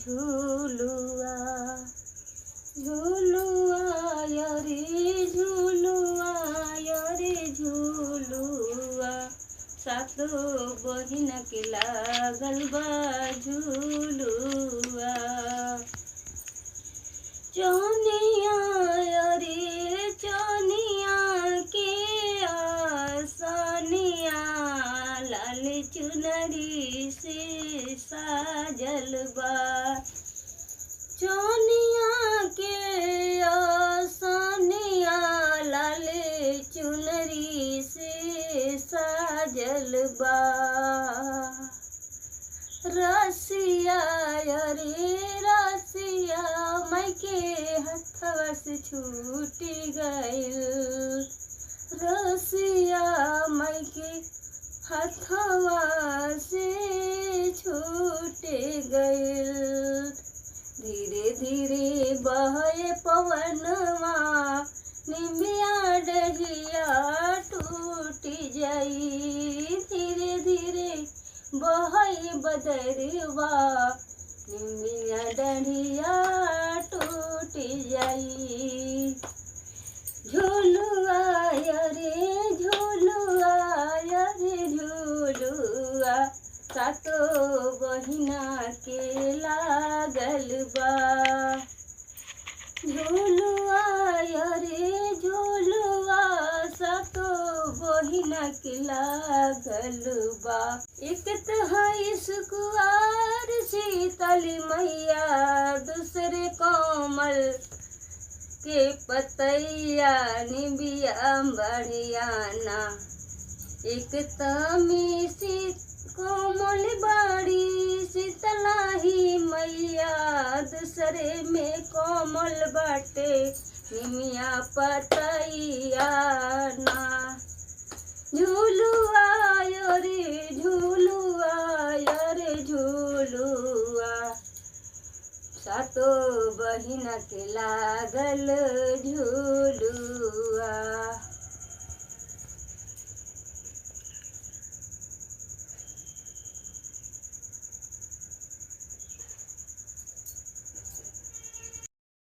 झूलुआ झूलुआ रे झूलुआ रे झूलुआ सातो बहिन के लागल बा झूलुआ। चौनिया रे चौनिया के आसनिया लाल चुनरी से साजल बा। चौनिया के आसनिया लाल चुनरी से साजल बा। रसिया रे रसिया मायके हथवा से छूट गइल। रसिया मायके हथवा से छूट गइल। धीरे धीरे बहे पवनवा निमिया डहिया टूट जाई। धीरे धीरे बहे बदरवा निमिया डहिया टूट जाई। झूलुआ रे झूलुआ रे झूलुआ सातो बहिना के लागल बा। झूलुआ रे झूलुआ सातो बहिना के लागल बा। एक तो है सुकुआर शीतली मैया दूसरे कोमल के पतैया निबिया बढ़ियाना। एक तमी सी कोमल बाड़ी शीतला ही मैया दूसरे में कोमल बाटे निमिया पतैया ना। झूलुआ रे झूलुआ रे झूलुआ सातो बहिन के लागल झूलुआ।